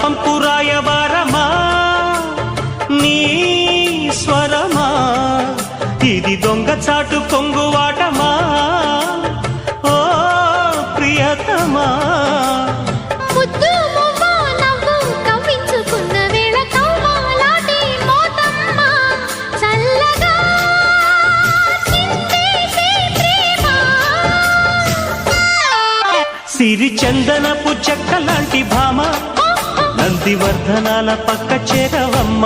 పంపు రాయబారమా నీ స్వరమా ఇది దొంగ చాటు కొంగువాటమా ఓ ప్రియతమా సిరి చందనపు చెక్క లాంటి భామ నందివర్ధనాల పక్క చేరవమ్మ